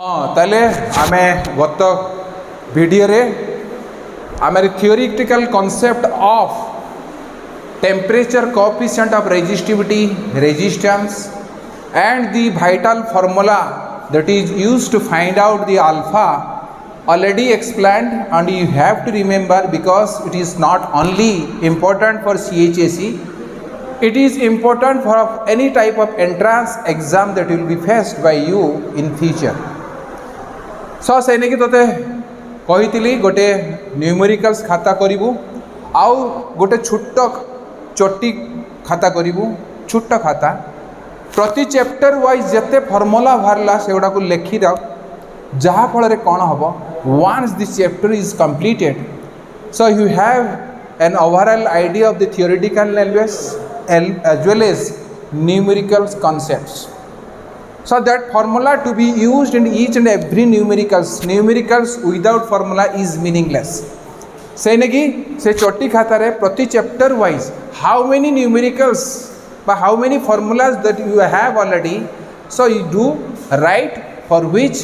हाँ ताले आमे गत वीडियो रे आमे theoretical concept of temperature coefficient of resistivity resistance and the vital formula that is used to find out the alpha already explained, and you have to remember because it is not only important for CHSE, it is important for any type of entrance exam that will be faced by you in future. So सेने की तोते कही गोटे numericals खाता करूँ आउ गोटे छोट चोटी खाता करूँ छोट खाता प्रति चैप्टर वाइज जिते फॉर्मूला बाहरला से गुड़ा को लिखी रख जहाँ फल कौन हम once this chapter is completed so you have an overall idea of the theoretical knowledge as well as numerical concepts, so that formula to be used in each and every numericals without formula is meaningless. से नेगी से चोटी खाता रे प्रति chapter wise how many numericals but how many formulas that you have already, so you do write for which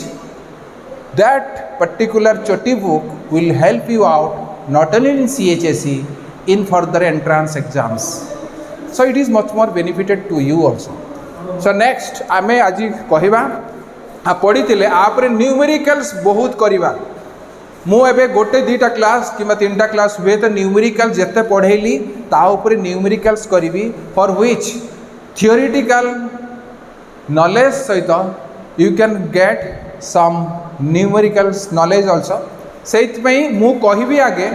that particular choti book will help you out not only in CHSE in further entrance exams. So it is much more benefited to you also. So next आमे आज कहिबा आ पढ़ी थिले आपरे numericals बहुत करिबा मु एबे गोटे दुईटा क्लास कि तीनटा क्लास हुए तो न्यूमेरिकल जिते पढ़ेली ता ऊपर न्यूमेरिकल्स करी फॉर व्हिच थियोरिटिकल नॉलेज सहित you can get some numericals knowledge also से मु कहिबी आगे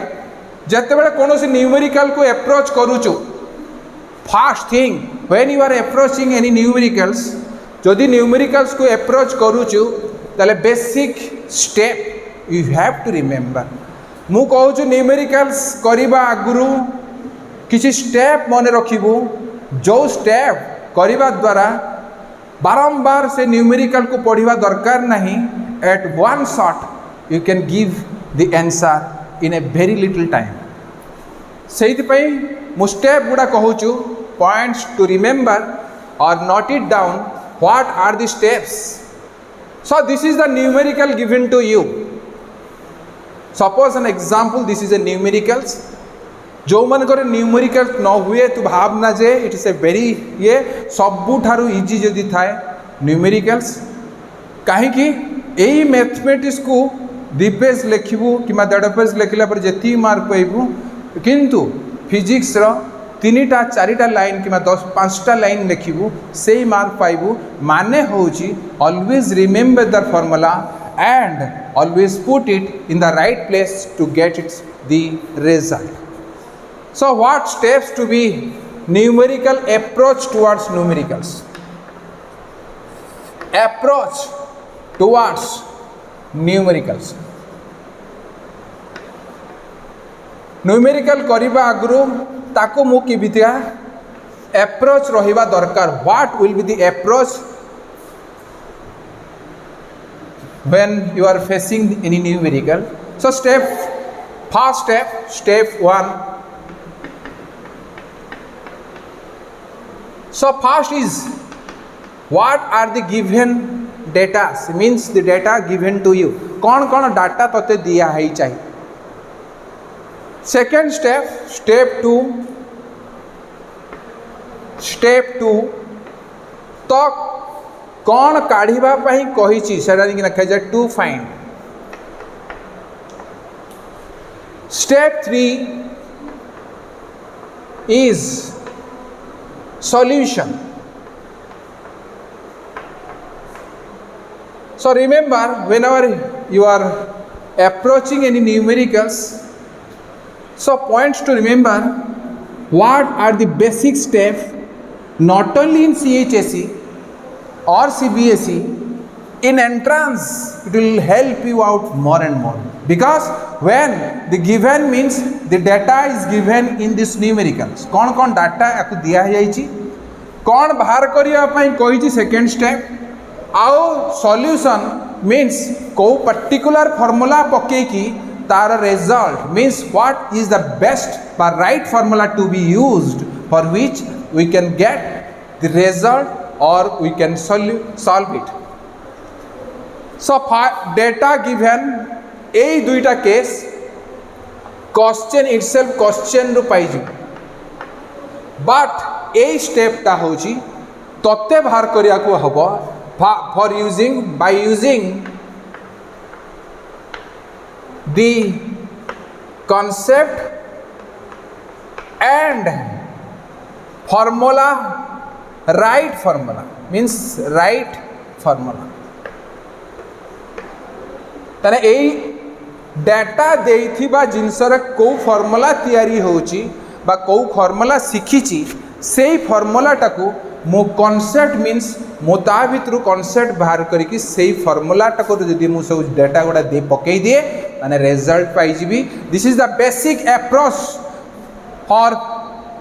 जते बेले कोनोसी न्यूमेरिकल को अप्रोच करूचु first thing when you are approaching any numericals जदि न्यूमेरिकल्स को अप्रोच करूचु ताले basic step you have to remember मु कहूँ न्यूमेरिकल्स करने आगु किसी स्टेप मन रखिबू जो स्टेप करने द्वारा बारंबार से न्यूमेरिकल को पढ़ा दरकार नहीं at one shot you can give the answer in a very little time से मु स्टेप गुड़ा कहूँ पॉइंट्स टू रिमेंबर और note it down what are the steps so this is the numerical given to you. Suppose an example, this is a numericals. जो मन करे numerical न हुए तो भावना जे इट इज ए वेरी ये सबू ठारू इजी जदि थाए न्यूमेरिकल्स कहीं यही मैथमेटिक्स को 2 पेज लिखबू कि 1.5 पेज लिखला पर जेती मार्क पाइबू किंतु फिजिक्स रो 3टा 4टा लाइन कि 5टा लाइन लिखबू से मार्क पाइबू माने होची always remember the formula and always put it in the right place to get it the result. So what steps to be numerical approach towards numericals? Approach towards numericals. Numerical करिबा आगु ताको मु कि बितिया approach रहिबा दरकार. What will be the approach when you are facing any numerical? So first step 1. So first is what are the given data, means the data given to you कौन कौन data तोते दिया है चाहिए. Second step 2 तो कौन काढ़ा कही से to find. Step 3 is solution. So remember whenever you are approaching any numericals, so points to remember what are the basic steps not only in CHSE or CBSE, in entrance it will help you out more and more, because when the given means the data is given in this numericals कौन कौन data या दिया जाइए कौन बाहर करने कही second step आउ सॉल्यूशन मीन्स को पर्टिकुलर फॉर्मूला पकईकी तार result means what is the best पर right formula to be used for which we can get the result or we can solve it. So data given এই দুইটা case question itself question रु पाई but এই स्टेपटा होची तत्ते बाहर करिया को हबो for using by using the concept and formula, right formula means right formula तने एई डाटा देइथिबा जिनसर को फॉर्मूला तैयारी होची बा को फॉर्मूला शिखिची सेई फॉर्मूला टाकू मो कॉन्सेप्ट मीन्स मोता भितर कॉन्सेप्ट बाहर करिकी सेई फॉर्मूला टाको जदि मु सब डाटा गुडा दे पकई दिए माने result pi GB. This is the basic approach for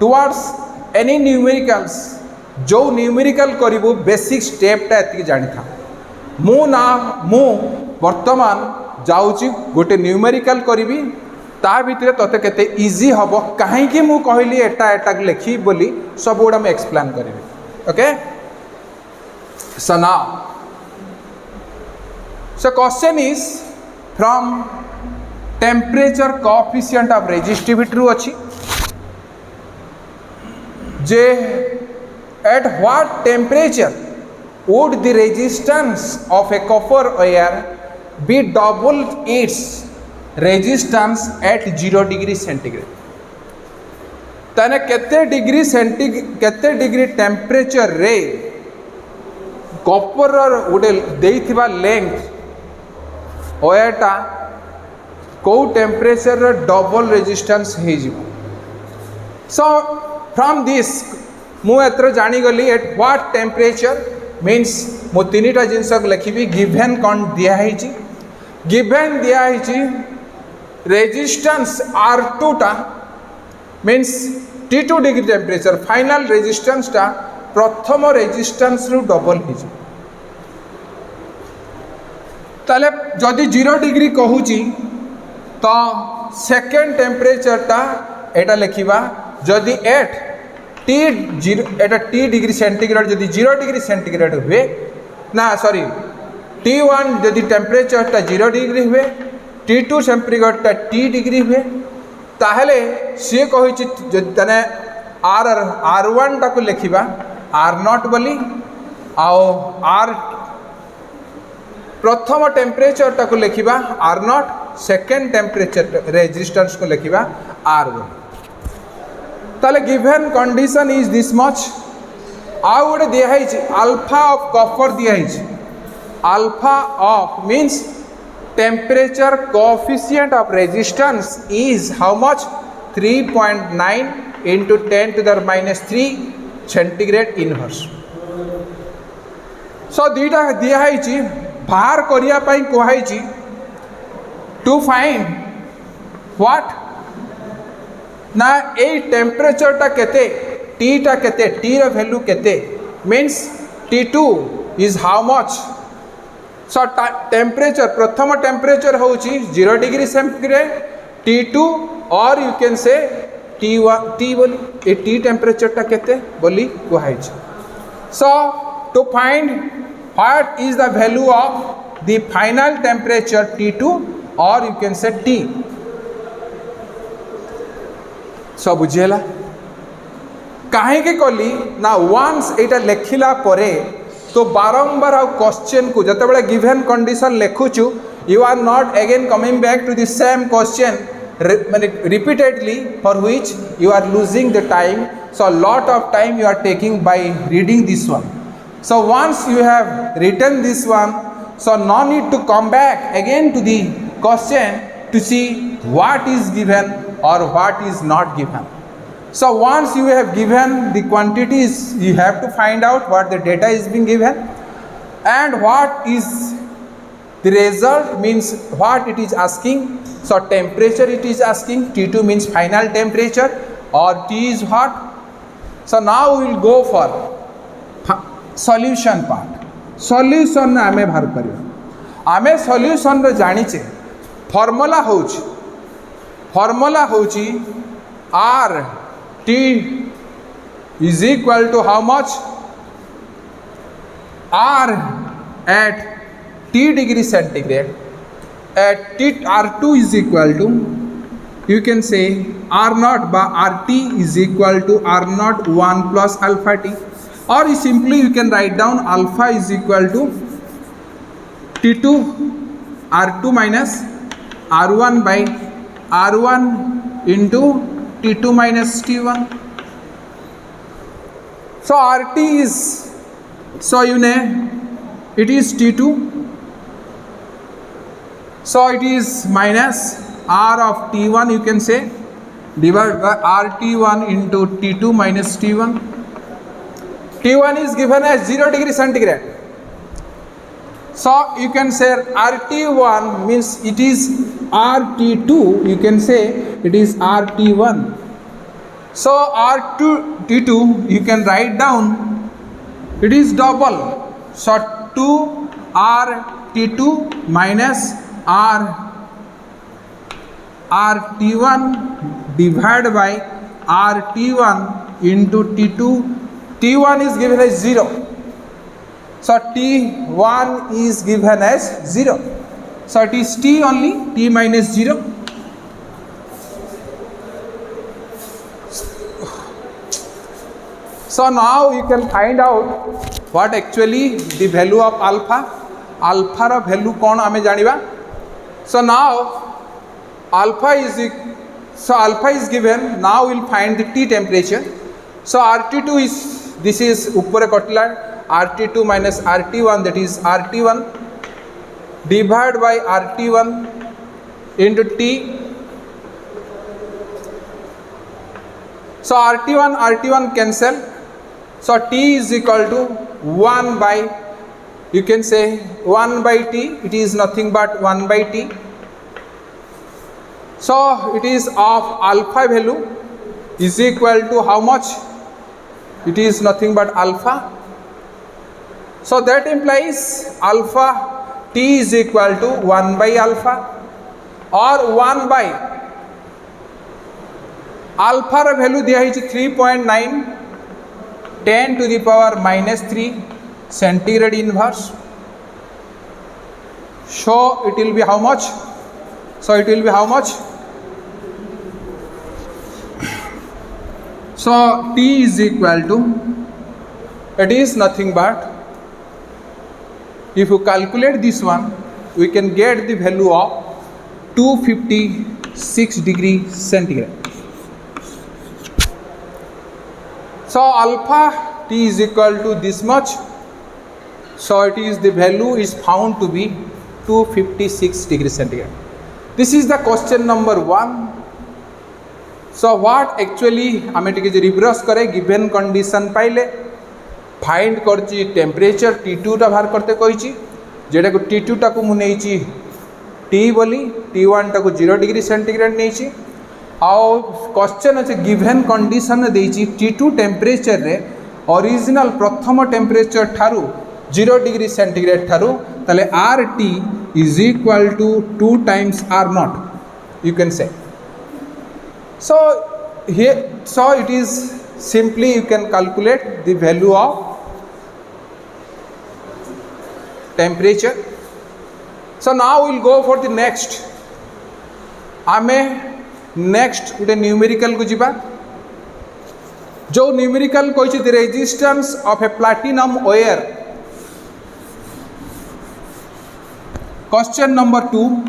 towards any numericals. जो न्यूमेरिकल करिवो बेसिक स्टेपटा एति जानि था मु वर्तमान जाउची गोटे न्यूमेरिकल करिवि ता भितर तते केते इजी हबो काहे कि मु कहली एटा एटा लिखी बोली सब गुडा मैं एक्सप्लेन करिवि. Okay so now so question is from temperature coefficient of resistivity ru अछि जे at what temperature would the resistance of a copper wire be double its resistance at 0 degree centigrade. तने केते डिग्री टेम्परेचर रे copper गोटे देइथिबा length ओएटा को temperature रे double resistance हे जिवो. So from this मु एत्र जानी गली एट व्हाट टेम्परेचर मीन्स मो तीनटा जिनस लिखिबी गिवन कौन दिया है गिवन दिया है रेजिस्टेंस R2 टा means T2 degree temperature final resistance टा प्रथम रेजिस्टेंस रु डबल हो ताले जदि 0 डिग्री कहूची तो सेकेंड टेम्परेचर टा एटा लिखिबा जदि एट T डिग्री सेंटीग्रेड जदि 0 डिग्री सेंटीग्रेड हुए ना सॉरी T1 जदि टेम्परेचर टा 0 डिग्री हुए T2 टेम्परेचर टा T डिग्री हुए ताहले सी कहिछि तने R1 टाको लिखिबा R0 बोली आओ R प्रथम टेम्परेचर टाको लिखिबा R0 सेकेंड टेम्परेचर रेजिस्टेंस को लिखिबा R1. ताले given condition is this much. आउ गोटे दिया है अल्फा ऑफ कॉपर दिया है alpha of means temperature coefficient of resistance is how much 3.9 into 10 to the minus 3 centigrade inverse. so दीटा दिया है बाहर करिया पाई कोहाई to find what ना ए टेम्परेचर टा केते T टा केते T रो वैल्यू केते means T2 is how much. So temperature प्रथम टेम्परेचर होची 0 degree centigrade T2 or you can से T1 T बोली ए T टेम्परेचर टा केते बोली कोहाई. So to find what is the value of the final temperature T2 or you can say T. So बुझेला काहे के कली ना वंस एटा लेखिला परे तो बारंबार आ क्वेश्चन को जते बळे गिवन कंडीशन लिखुछु you are not again coming back to the same question माने repeatedly for which you are losing the time. So lot of time you are taking by reading this one. So once you have written this one so no need to come back again to the question to see what is given और what is not given. So once you have given the quantities, you have to find out what the data is being given and what is the result means what it is asking. So temperature it is asking, T2 means final temperature or T is what. So now we will go for solution part. Solution ना आमे बाहर करियो. आमे solution रे जानिचे formula होची R T is equal to how much R at T degree centigrade at T R2 is equal to, you can say R naught by RT is equal to R naught 1 plus alpha T, or simply you can write down alpha is equal to T2 R2 minus R1 by R1 into T2 minus T1. So RT is, so you know it is T2, so it is minus R of T1, you can say, divided by RT1 into T2 minus T1. T1 is given as 0 degree centigrade. So you can say RT1 means it is RT2, you can say it is RT1. So R2 T2 you can write down, it is double. So 2 RT2 minus RT1 divided by RT1 into T2. T1 is given as 0. So T1 is given as 0. So it is T only, T minus 0. So now you can find out what actually the value of alpha. Alpha ro value kon ame janiba. So now alpha is given. Now we'll find the T temperature. So RT2 is, this is upore kotla, RT2 minus RT1, that is RT1 divided by RT1 into T. So RT1 cancel. So T is equal to 1 by, you can say 1 by T, it is nothing but 1 by T. So it is of alpha value is equal to how much? It is nothing but alpha. So that implies alpha T is equal to 1 by alpha, or 1 by alpha ro value diya hichi 3.9 10 to the power minus 3 centigrade inverse. So it will be how much? So it will be how much? So T is equal to, it is nothing but, if you calculate this one, we can get the value of 256 degree centigrade. So alpha T is equal to this much. So it is, the value is found to be 256 degree centigrade. This is the question number 1. So what actually हमें टिके रिब्रश करे, given condition पाइले find करची temperature T2 टा बाहर करते कहिची, जेटा को T2 टा को मु नेइची T बोली, T1 टा को 0 डिग्री सेंटीग्रेड नेइची, आउ क्वेश्चन अछि गिवन कंडीशन देइची T2 टेम्परेचर रे ओरिजिनल प्रथम टेम्परेचर ठारू 0 डिग्री सेंटीग्रेड ठारू, ताले RT is equal to 2 times R naught, you can say. So here, so it is simply you can calculate the value of temperature. So now we'll go for the next. आमे next गोटे numerical को जिबा, जो numerical कहिछि the resistance of a platinum wire. Question number 2,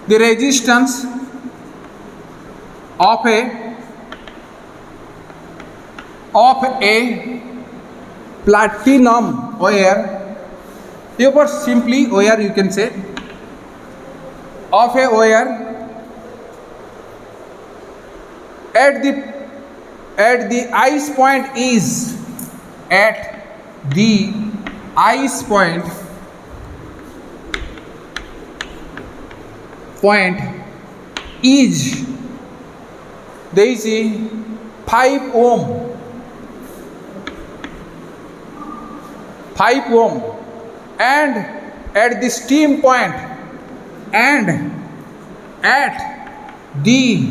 the resistance of a platinum wire, here simply wire you can say, of a wire at the ice point is, at the ice point is, there is 5 ohm, and at the steam point, and at the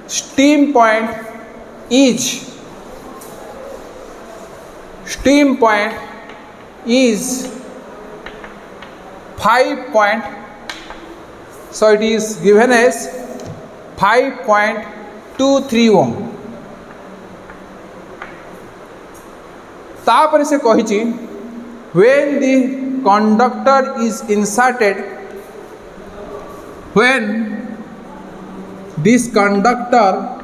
steam point, is steam point is 5 point, so it is given as 5.23 ohm. तापर से कही when the conductor is inserted, when this conductor,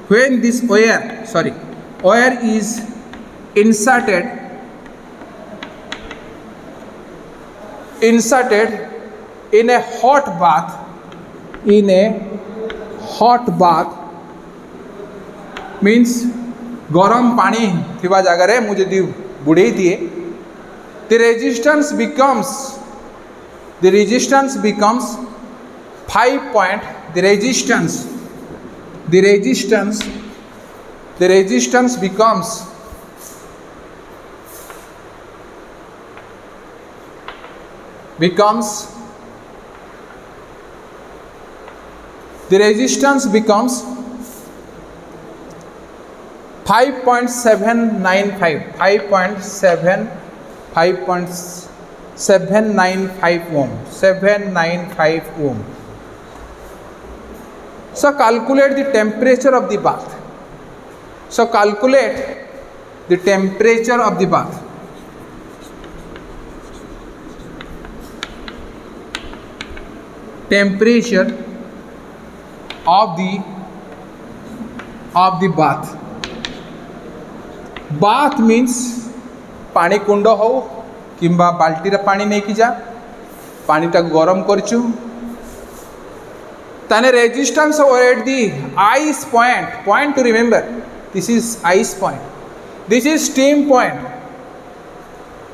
when this wire is inserted in a hot bath, means गरम पानी थिबा जगह मुझे बुड़े दिए, the resistance becomes 5 point, the resistance becomes 5.795 ohm. So calculate the temperature of the bath. Temperature of the bath. Bath means पानी कुंड हो किंबा बाल्टी रे पानी नहीं कि जा पानी टा गरम करचु ताने resistance at the ice point to remember, this is ice point, this is steam point.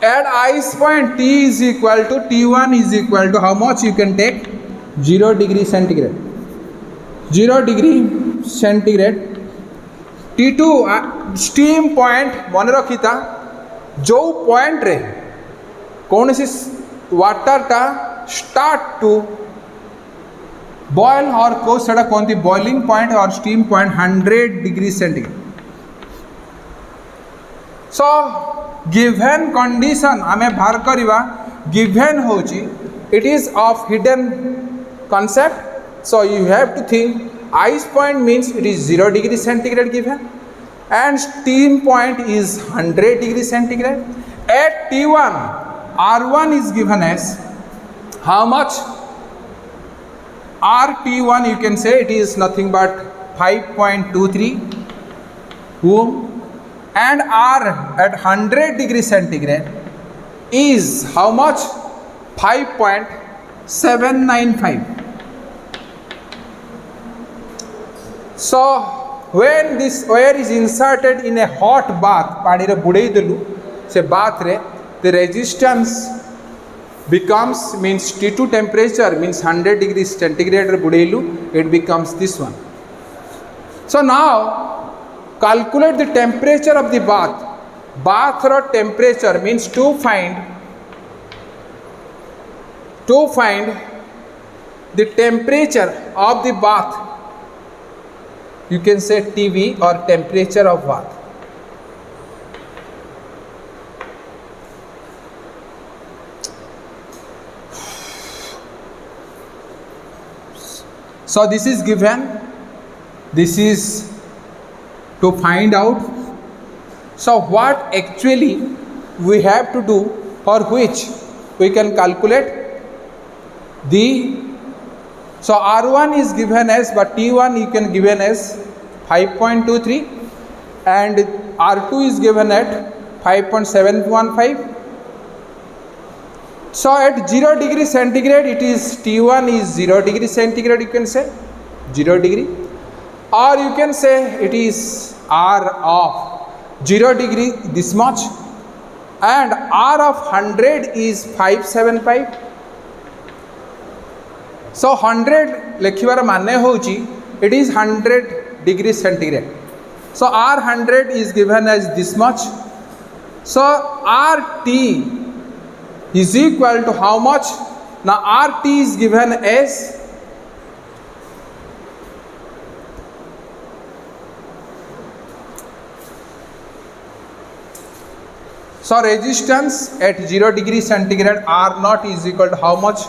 At ice point T is equal to T1 is equal to how much you can take 0 degree centigrade. T2 steam point मन रखिता जो point रे कौन सी water टा start to boil और को सेटा कौन थी बॉइलिंग पॉइंट और steam point 100 degree centigrade. So given condition आमे बाहर करवा गिवन होची it is of hidden concept. So you have to think ice point means it is 0 degree centigrade given and steam point is 100 degree centigrade. At T1 R1 is given as how much? RT1 you can say it is nothing but 5.23 ohm and R at 100 degree centigrade is how much? 5.795. So when this wire is inserted in a hot bath, पानी रे बुड़ेई देलु से bath रे, the resistance becomes means T2 temperature means 100 degrees centigrade रे बुड़ेइलु, it becomes this one. So now calculate the temperature of the bath. Bath ro temperature means to find the temperature of the bath. You can say TV or temperature of bath. So this is given, this is to find out. So what actually we have to do, for which we can calculate the, so R1 is given as, but T1 you can given as 5.23 and R2 is given at 5.715. So at 0 degree centigrade it is T1 is 0 degree centigrade, you can say 0 degree, or you can say it is R of 0 degree this much and R of 100 is 575. So 100 लिखिबार माने होची it is 100 degree centigrade. So R100 is given as this much. So RT is equal to how much? Now RT is given as So resistance at 0 degree centigrade R naught is equal to how much?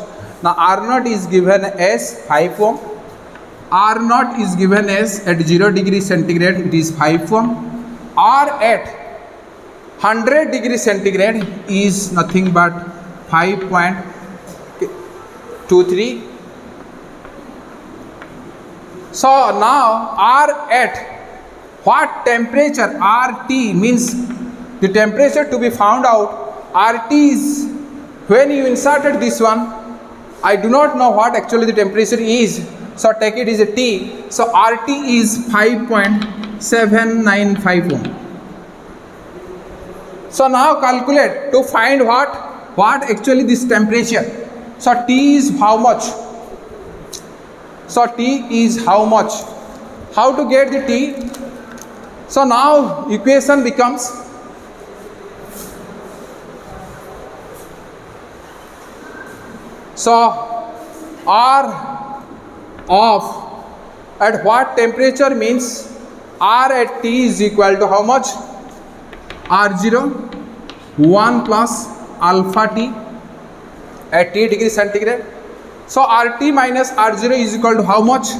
Now R naught is given as 5 ohm. R naught is given as at 0 degree centigrade it is 5 ohm. R at 100 degree centigrade is nothing but 5.23. So now R at what temperature? RT means the temperature to be found out. RT is when you inserted this one. I do not know what actually the temperature is. So take it as a T. So RT is 5.795 ohm. So now calculate to find what actually this temperature. So T is how much? So T is how much? How to get the T? So now equation becomes so R of at what temperature means R at T is equal to how much? R0 1 plus alpha T at T degree centigrade. So RT minus R0 is equal to how much?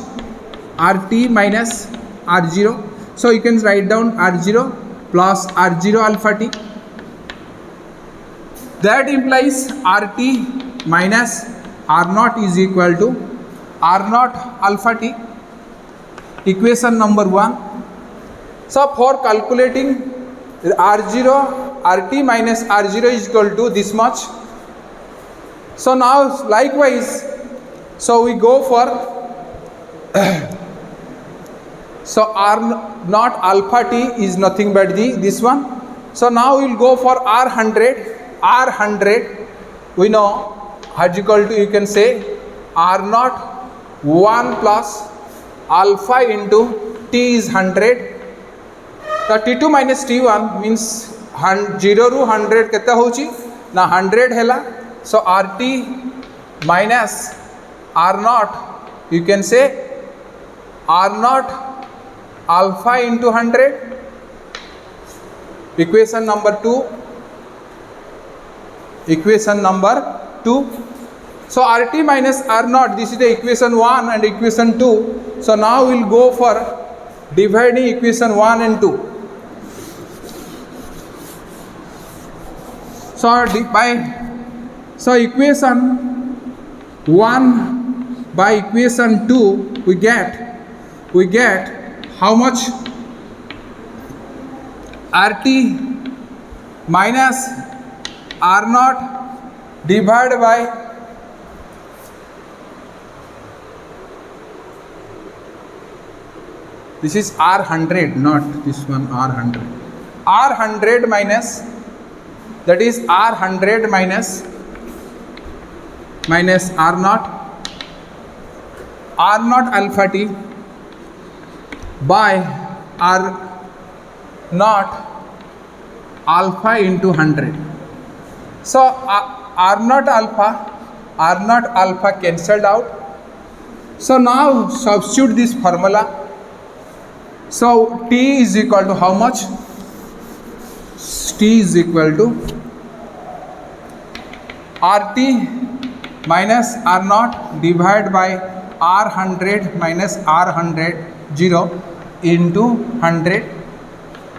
RT minus R0. So you can write down R0 plus R0 alpha T. That implies RT minus R0 is equal to R0 alpha T. Equation number 1. So for calculating R0, RT minus R0 is equal to this much. So now likewise, so we go for so R naught alpha T is nothing but this one. So now we will go for R100. R100 we know is equal to, you can say R naught 1 plus alpha into T is 100. The T2 minus T1 means 0 ru 100 kete hochi na 100 hela. So RT minus R naught, you can say R naught alpha into 100. Equation number 2. Equation number 2. So RT minus R naught, this is the equation 1 and equation 2. So now we will go for dividing equation 1 and 2. So equation 1 by equation 2 we get how much? RT minus R naught divided by this is R100, not this one, R100. R100 minus, that is R100 minus R naught alpha T by R naught alpha into 100. So R naught alpha cancelled out. So now substitute this formula. So T is equal to how much? T is equal to RT minus R naught divided by R100 minus R100 0 into 100.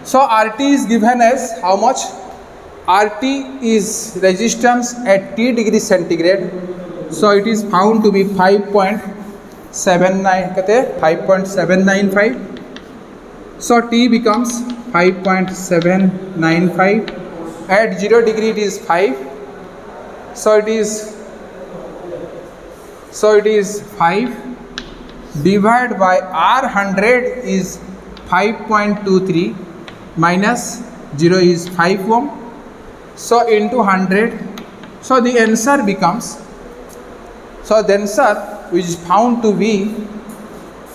So RT is given as how much? RT is resistance at T degree centigrade. So it is found to be 5.795. So T becomes 5.795. At 0 degree it is 5. So it is 5 divided by R100 is 5.23 minus 0 is 5 ohm. So into 100. So the answer becomes, so the answer which is found to be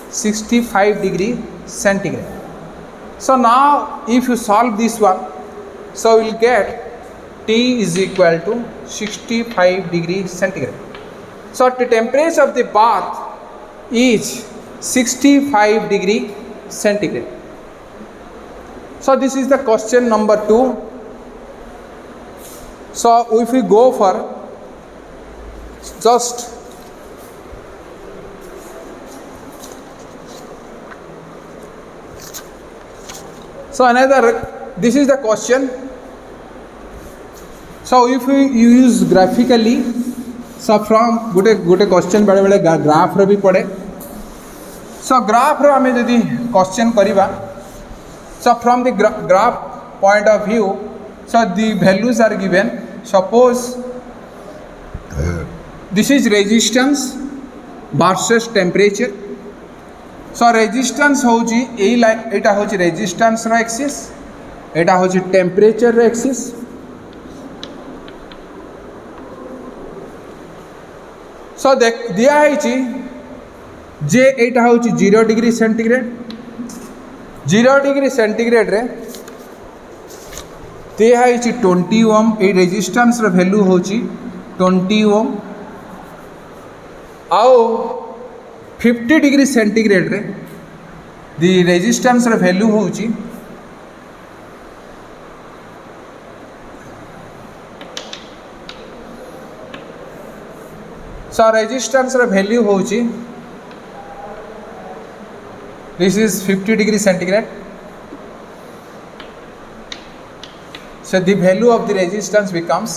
65 degree centigrade. So now if you solve this one, so we will get T is equal to 65 degree centigrade. So the temperature of the bath is 65 degree centigrade. So this is the question number 2. So if we go for just so another, this is the question. So if we use graphically, so from गोटे question बेले बेले graph रे भी पड़े. So graph रो हमें यदि question करिबा, so from the graph point of view, so the values are given. Suppose this is resistance versus temperature. So resistance होची ए लाइन, एटा होची resistance रो एक्सिस, एटा होची temperature रो एक्सिस. So दिया है जे एटा होची 0 डिग्री सेंटीग्रेड, 0 डिग्री सेंटीग्रेड रे दिया है 20 ओम. ए रेजिस्टेंस रो value होची 20 ओम. आओ 50 डिग्री सेंटीग्रेड रे दी रेजिस्टेंस रो वैल्यू होची सो रेजिस्टेंस रो वैल्यू होची, this is 50 degree centigrade. So the value of the resistance becomes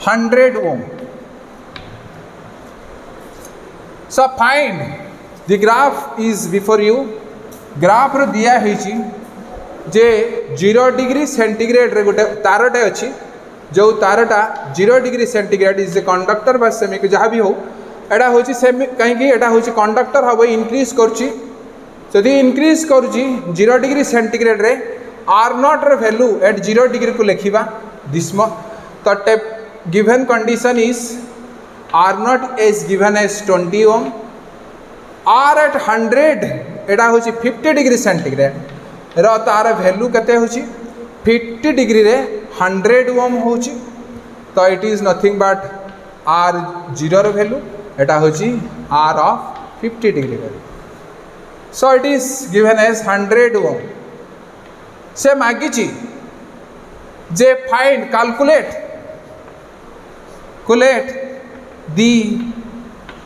100 ohm. So find the graph is before you. Graph रो दिया है जे 0 डिग्री सेंटीग्रेड रे गोटे तारटे अच्छी, जो तारटा 0 degree centigrade is a conductor बा सेमी जहाँ भी हो, एटा होची सेमी कहीं एटा होची कंडक्टर हम इनक्रीज करुच्ची. जदि इनक्रीज करुच्ची 0 डिग्री सेंटीग्रेड रे आर नॉट रे वैल्यू एट 0 डिग्री को लिखिबा दिस म. तो given condition is R naught is given as 20 ohm, R at 100 एटा होची 50 डिग्री सेंटीग्रेड रो तार वैल्यू केते होची 50 डिग्री रे 100 ओम होची. तो it is nothing but R 0 रो वैल्यू, एटा होची R of 50 degree value. So it is given as 100 ohm. से मागिची जे find calculate the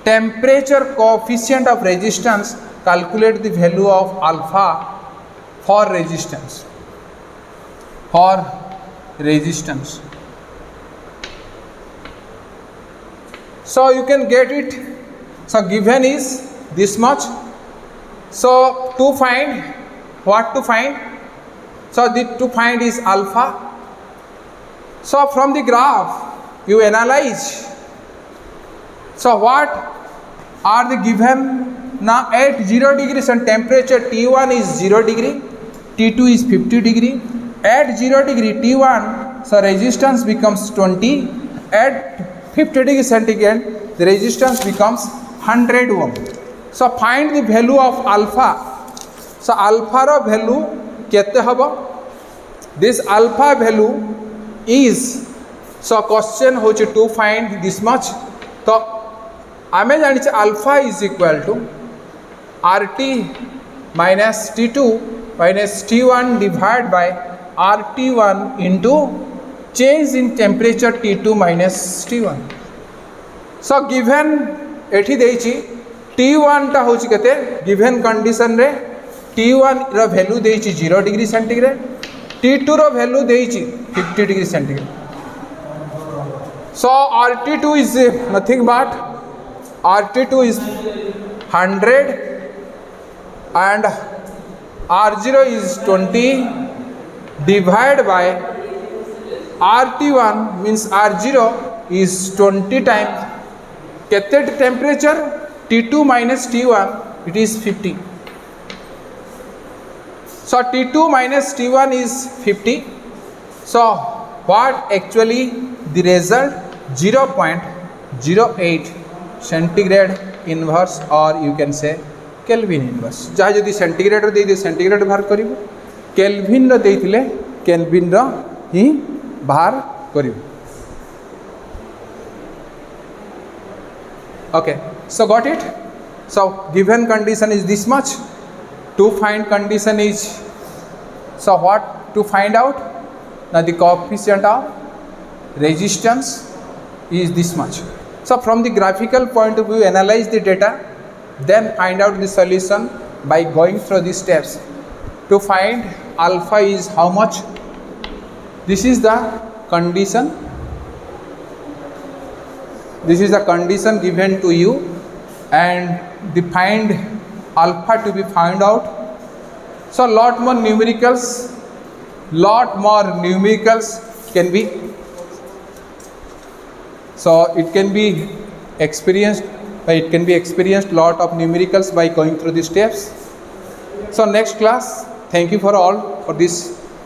temperature coefficient of resistance, calculate the value of alpha for resistance. So you can get it. So given is this much. So to find, what to find? So to find is alpha. So from the graph you analyze. So what are the given now at 0 degree and temperature T1 is 0 degree, T2 is 50 degree. At 0 degree T1, so resistance becomes 20. At 50 degree centigrade, the resistance becomes 100 ohm. So find the value of alpha. So alpha ro value kete habo? This alpha value is, so question hoche to find this much. तो आमे जानी alpha is equal to RT minus T2 minus T1 divide by RT1 into change in temperature T2 minus T1. So given एठी देइछि T1 टा होछि केते given condition रे T1 रो वैल्यू देइछि 0 डिग्री सेंटीग्रेड, T2 रो वैल्यू देइछि 50 degree centigrade. So RT2 is nothing but RT2 is 100 and R0 is 20 divided by RT1 means R0 is 20 times kete temperature T2 minus T1, it is 50. So T2 minus T1 is 50. So what actually the result? 0.08 centigrade inverse or you can say Kelvin inverse. जहाँ जदि centigrade रो दे centigrade बाहर करिवो, kelvin रो देइथिले kelvin रो ही बाहर करिवो. Okay, so got it. So given condition is this much. To find condition is, so what to find out? Now the coefficient of resistance is this much. So from the graphical point of view, analyze the data, then find out the solution by going through the steps. To find alpha is how much? This is the condition. This is the condition given to you, and the find alpha to be found out. So lot more numericals can be, so it can be experienced lot of numericals by going through the steps. So next class, thank you for all for this